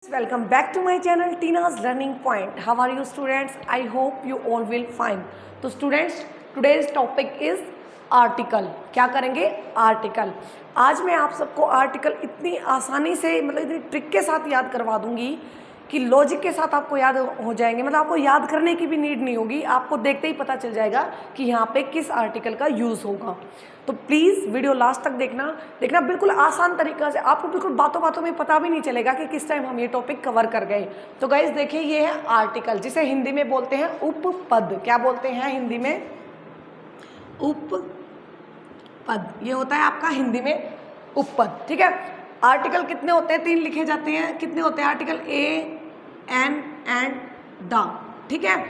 Welcome back to my channel Tina's Learning Point. How are you students? I hope you all will fine. तो students, today's topic is article. क्या करेंगे? Article. आज मैं आप सबको article इतनी आसानी से मतलब इतनी ट्रिक के साथ याद करवा दूंगी कि लॉजिक के साथ आपको याद हो जाएंगे। मतलब आपको याद करने की भी नीड नहीं होगी, आपको देखते ही पता चल जाएगा कि यहाँ पे किस आर्टिकल का यूज़ होगा। तो प्लीज़ वीडियो लास्ट तक देखना बिल्कुल आसान तरीक़ा से, आपको बिल्कुल बातों बातों में पता भी नहीं चलेगा कि किस टाइम हम ये टॉपिक कवर कर गए। तो गाइस देखिए, ये है आर्टिकल, जिसे हिंदी में बोलते हैं उपपद। क्या बोलते हैं हिंदी में? उपपद। ये होता है आपका हिंदी में उपपद। ठीक है, आर्टिकल कितने होते हैं? 3 लिखे जाते हैं। कितने होते हैं article? A, N and the. ठीक है,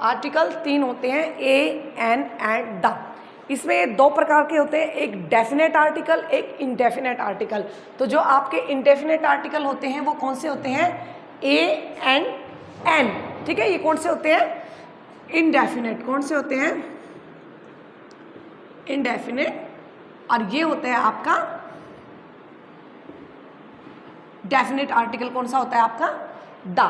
आर्टिकल 3 होते हैं, ए, एन एंड द। इसमें 2 प्रकार के होते हैं, एक डेफिनेट आर्टिकल, एक इनडेफिनेट आर्टिकल। तो जो आपके इनडेफिनेट आर्टिकल होते हैं वो कौन से होते हैं? ए, एन, एन। ठीक है, ये कौन से होते हैं? इनडेफिनेट। कौन से होते हैं? इनडेफिनेट। और ये होता है आपका डेफिनेट आर्टिकल। कौन सा होता है आपका? द।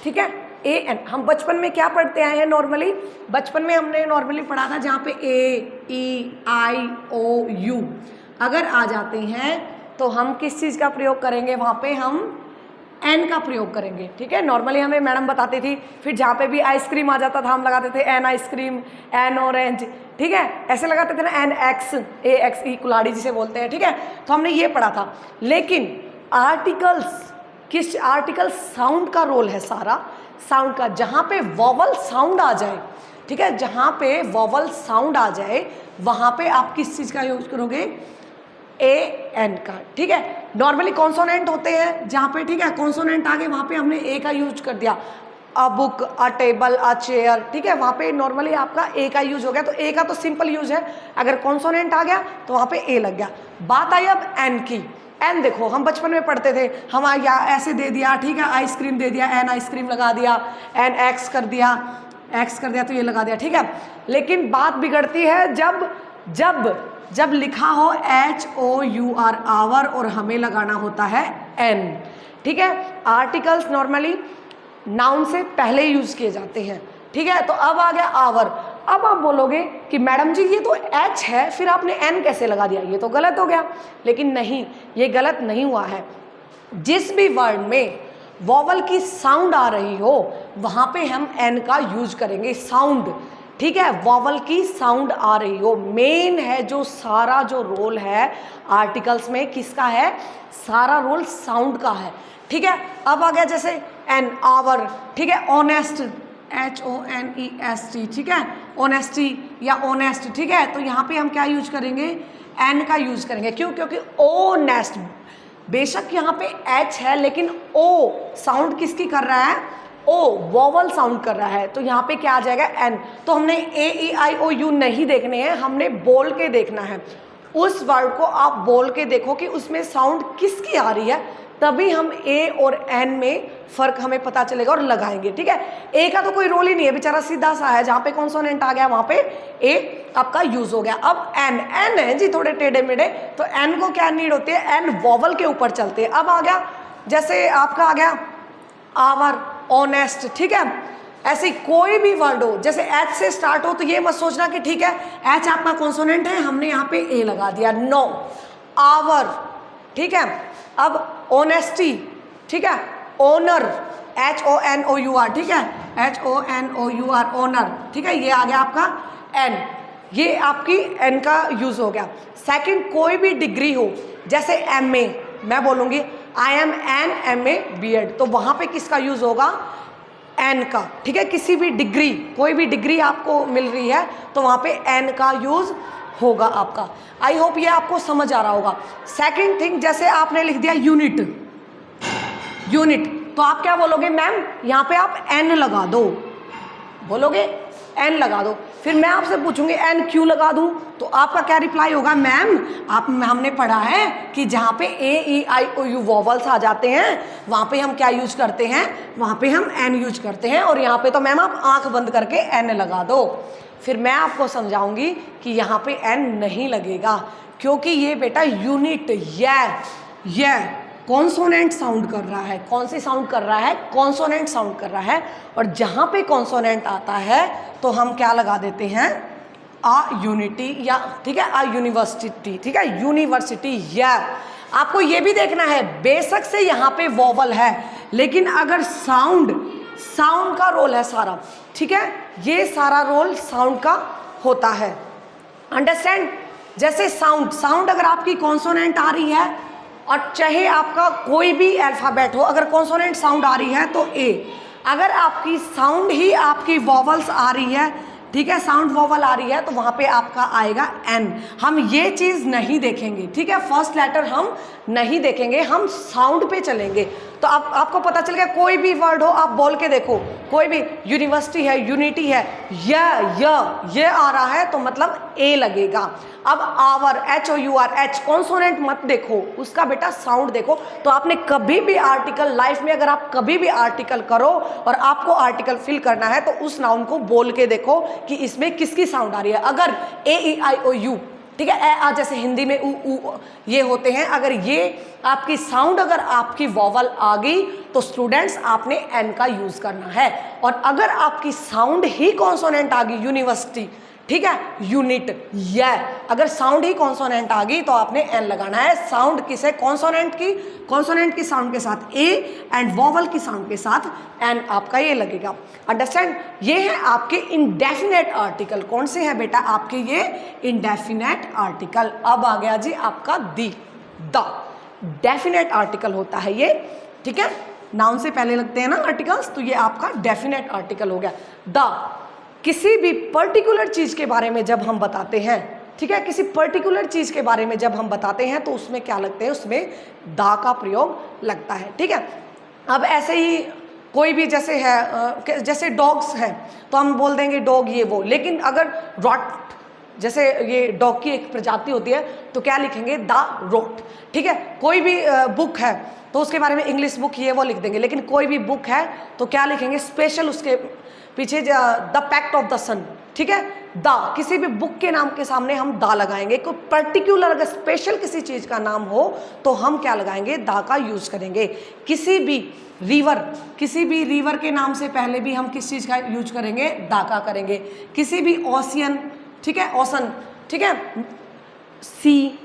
ठीक है, ए, एन। हम बचपन में क्या पढ़ते आए हैं नॉर्मली? बचपन में हमने नॉर्मली पढ़ा था जहाँ पे ए, ई, आई, ओ, यू अगर आ जाते हैं तो हम किस चीज़ का प्रयोग करेंगे? वहाँ पे हम एन का प्रयोग करेंगे। ठीक है, नॉर्मली हमें मैडम बताती थी। फिर जहाँ पे भी आइसक्रीम आ जाता था हम लगाते थे एन आइसक्रीम, एन ऑरेंज। ठीक है, ऐसे लगाते थे ना, एन एक्स, ए एक्स ई, कुल्हाड़ी जिसे बोलते हैं। ठीक है, तो हमने ये पढ़ा था। लेकिन आर्टिकल्स, किस आर्टिकल? साउंड का रोल है सारा, साउंड का। जहाँ पे वॉवल साउंड आ जाए, ठीक है, जहाँ पे वॉवल साउंड आ जाए वहाँ पे आप किस चीज़ का यूज करोगे? ए, एन का। ठीक है, नॉर्मली कॉन्सोनेंट होते हैं जहाँ पे, ठीक है, कॉन्सोनेंट आ गए वहाँ पे हमने ए का यूज कर दिया। A book, a table, a chair. ठीक है, वहाँ पे नॉर्मली आपका ए का यूज हो गया। तो ए का तो सिंपल यूज है, अगर कॉन्सोनेंट आ गया तो वहाँ पे ए लग गया। बात आई अब एन की। एन देखो, हम बचपन में पढ़ते थे, हम या ऐसे दे दिया, ठीक है, आइसक्रीम दे दिया, एन आइसक्रीम लगा दिया, एन एक्स कर दिया, एक्स कर दिया तो ये लगा दिया। ठीक है, लेकिन बात बिगड़ती है जब लिखा हो H O U R, hour, और हमें लगाना होता है एन। ठीक है, आर्टिकल्स नॉर्मली नाउन से पहले यूज किए जाते हैं। ठीक है, तो अब आ गया आवर। अब आप बोलोगे कि मैडम जी ये तो एच है, फिर आपने एन कैसे लगा दिया? ये तो गलत हो गया। लेकिन नहीं, ये गलत नहीं हुआ है। जिस भी वर्ड में वॉवल की साउंड आ रही हो वहाँ पे हम एन का यूज करेंगे। साउंड, ठीक है, वॉवल की साउंड आ रही हो। मेन है जो सारा जो रोल है आर्टिकल्स में, किसका है? सारा रोल साउंड का है। ठीक है, अब आ गया जैसे एन, आवर। ठीक है, ऑनेस्ट, HONEST। ठीक है, ऑनेस्टी या ऑनेस्ट। ठीक है, तो यहाँ पे हम क्या यूज करेंगे? एन का यूज करेंगे। क्यों? क्योंकि ऑनेस्ट, बेशक यहाँ पे एच है लेकिन ओ साउंड किसकी कर रहा है? ओ, वॉवल साउंड कर रहा है। तो यहाँ पे क्या आ जाएगा? एन। तो हमने ए, ई, आई, ओ, यू नहीं देखने हैं, हमने बोल के देखना है। उस वर्ड को आप बोल के देखो कि उसमें साउंड किसकी आ रही है, तभी हम ए और एन में फर्क हमें पता चलेगा और लगाएंगे। ठीक है, ए का तो कोई रोल ही नहीं है, बेचारा सीधा सा है, जहाँ पे कॉन्सोनेंट आ गया वहाँ पे ए आपका यूज हो गया। अब एन, एन है जी थोड़े टेढ़े मेढ़े, तो एन को क्या नीड होती है? एन वॉवल के ऊपर चलते हैं। अब आ गया जैसे आपका आ गया आवर, ऑनेस्ट। ठीक है, ऐसे कोई भी वर्ड हो जैसे एच से स्टार्ट हो तो ये मत सोचना कि ठीक है एच आपका कॉन्सोनेंट है, हमने यहाँ पे ए लगा दिया। No, hour. ठीक है, अब ऑनेस्टी। ठीक है, ओनर, HONOUR। ठीक है, HONOUR, ओनर। ठीक है, ये आ गया आपका एन, ये आपकी एन का यूज हो गया। सेकंड, कोई भी डिग्री हो जैसे MA, मैं बोलूँगी I am an MA BEd, तो वहाँ पे किसका यूज होगा? एन का। ठीक है, किसी भी डिग्री, कोई भी डिग्री आपको मिल रही है तो वहाँ पे एन का यूज होगा आपका। आई होप ये आपको समझ आ रहा होगा। सेकंड थिंग, जैसे आपने लिख दिया यूनिट, यूनिट, तो आप क्या बोलोगे? मैम यहाँ पे आप एन लगा दो, बोलोगे एन लगा दो। फिर मैं आपसे पूछूंगी एन क्यों लगा दूं, तो आपका क्या रिप्लाई होगा? मैम हमने पढ़ा है कि जहाँ पे ए, ई, आई, ओ, यू वॉवल्स आ जाते हैं वहाँ पे हम क्या यूज करते हैं? वहाँ पे हम एन यूज करते हैं, और यहाँ पे तो मैम आप आंख बंद करके एन लगा दो। फिर मैं आपको समझाऊंगी कि यहाँ पे एन नहीं लगेगा, क्योंकि ये बेटा यूनिट, ये कॉन्सोनेंट साउंड कर रहा है। कौन सी साउंड कर रहा है? कॉन्सोनेंट साउंड कर रहा है। और जहाँ पे कॉन्सोनेंट आता है तो हम क्या लगा देते हैं? आ यूनिटी, या ठीक है, आ यूनिवर्सिटी, ठीक है, यूनिवर्सिटी। या आपको ये भी देखना है, बेशक से यहाँ पे वोवल है, लेकिन अगर साउंड का रोल है सारा, ठीक है, ये सारा रोल साउंड का होता है। अंडरस्टैंड? जैसे साउंड अगर आपकी कॉन्सोनेंट आ रही है, और चाहे आपका कोई भी अल्फाबेट हो, अगर कॉन्सोनेंट साउंड आ रही है तो ए, अगर आपकी साउंड ही आपकी वॉवल्स आ रही है, ठीक है, साउंड वॉवल आ रही है, तो वहाँ पे आपका आएगा एन। हम ये चीज़ नहीं देखेंगे, ठीक है, फर्स्ट लेटर हम नहीं देखेंगे, हम साउंड पे चलेंगे। तो आपको पता चल गया, कोई भी वर्ड हो आप बोल के देखो, कोई भी, यूनिवर्सिटी है, यूनिटी है, ये आ रहा है तो मतलब ए लगेगा। अब आवर, HOUR, एच, कॉन्सोनेंट मत देखो, उसका बेटा साउंड देखो। तो आपने कभी भी आर्टिकल, लाइफ में अगर आप कभी भी आर्टिकल करो और आपको आर्टिकल फिल करना है, तो उस नाउन को बोल के देखो कि इसमें किसकी साउंड आ रही है। अगर AEIOU, ठीक है, ए आ जैसे हिंदी में उ ये होते हैं, अगर ये आपकी साउंड, अगर आपकी वॉवल आ गई तो स्टूडेंट्स आपने एन का यूज करना है। और अगर आपकी साउंड ही कॉन्सोनेंट आ गई, यूनिवर्सिटी, ठीक है, यूनिट, या अगर साउंड ही कॉन्सोनेंट आ गई तो आपने एन लगाना है। साउंड किसे? कॉन्सोनेंट की साउंड के साथ ए, एंड वॉवल की साउंड के साथ एन, आपका ये लगेगा। अंडरस्टैंड? ये है आपके इंडेफिनेट आर्टिकल। कौन से हैं बेटा? आपके ये इंडेफिनेट आर्टिकल। अब आ गया जी आपका द डेफिनेट आर्टिकल होता है ये, ठीक है, नाउन से पहले लगते हैं ना आर्टिकल्स, तो ये आपका डेफिनेट आर्टिकल हो गया। द, किसी भी पर्टिकुलर चीज़ के बारे में जब हम बताते हैं, ठीक है, किसी पर्टिकुलर चीज़ के बारे में जब हम बताते हैं तो उसमें क्या लगते हैं? उसमें दा का प्रयोग लगता है, ठीक है। अब ऐसे ही कोई भी जैसे है, जैसे डॉग्स हैं तो हम बोल देंगे डॉग ये वो, लेकिन अगर रॉट, जैसे ये डॉग की एक प्रजाति होती है, तो क्या लिखेंगे? द रोट, ठीक है। कोई भी बुक है तो उसके बारे में इंग्लिश बुक ये वो लिख देंगे, लेकिन कोई भी बुक है तो क्या लिखेंगे? स्पेशल उसके पीछे द पैक्ट ऑफ द सन, ठीक है, द, किसी भी बुक के नाम के सामने हम दा लगाएंगे। कोई पर्टिकुलर अगर स्पेशल किसी चीज़ का नाम हो तो हम क्या लगाएंगे? दा का यूज करेंगे। किसी भी रिवर के नाम से पहले भी हम किस चीज़ का यूज करेंगे? दा का करेंगे। किसी भी ओशियन, ठीक है, ओशन, ठीक है, सी,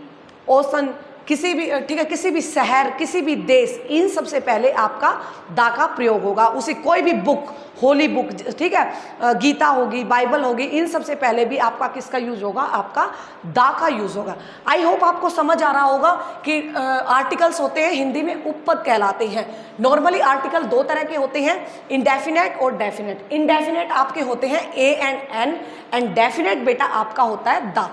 ओशन, किसी भी, ठीक है, किसी भी शहर, किसी भी देश, इन सबसे पहले आपका दा का प्रयोग होगा। उसी कोई भी बुक, होली बुक, ठीक है, गीता होगी, बाइबल होगी, इन सबसे पहले भी आपका किसका यूज होगा? आपका दा का यूज होगा। आई होप आपको समझ आ रहा होगा कि आर्टिकल्स होते हैं हिंदी में उपपद कहलाते हैं। नॉर्मली आर्टिकल दो तरह के होते हैं, इंडेफिनेट और डेफिनेट। इंडेफिनेट आपके होते हैं A and N, and definite बेटा आपका होता है दा।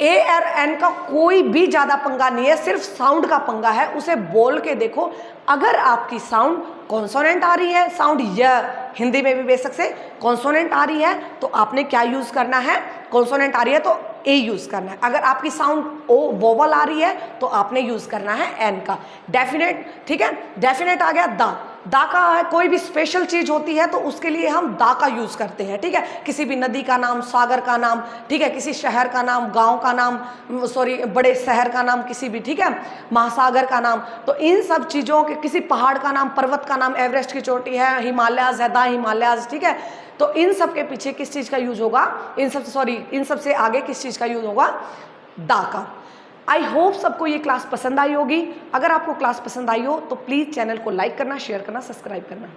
ए और एन का कोई भी ज्यादा पंगा नहीं है, सिर्फ साउंड का पंगा है। उसे बोल के देखो, अगर आपकी साउंड कॉन्सोनेंट आ रही है, साउंड य, हिंदी में भी बेशक से कॉन्सोनेंट आ रही है, तो आपने क्या यूज करना है? कॉन्सोनेंट आ रही है तो ए यूज करना है। अगर आपकी साउंड ओ वोवल आ रही है तो आपने यूज करना है एन का। डेफिनेट, ठीक है, डेफिनेट आ गया दा। दा का है, कोई भी स्पेशल चीज होती है तो उसके लिए हम दा का यूज करते हैं, ठीक है। किसी भी नदी का नाम, सागर का नाम, ठीक है, किसी शहर का नाम, गांव का नाम, सॉरी बड़े शहर का नाम, किसी भी, ठीक है, महासागर का नाम, तो इन सब चीजों के, किसी पहाड़ का नाम, पर्वत का नाम, एवरेस्ट की चोटी है, हिमालयाज है, द हिमालयाज, ठीक है, तो इन सब के पीछे किस चीज का यूज होगा? इन सब से आगे किस चीज का यूज होगा? दा का। आई होप सबको ये क्लास पसंद आई होगी। अगर आपको क्लास पसंद आई हो तो प्लीज़ चैनल को लाइक करना, शेयर करना, सब्सक्राइब करना।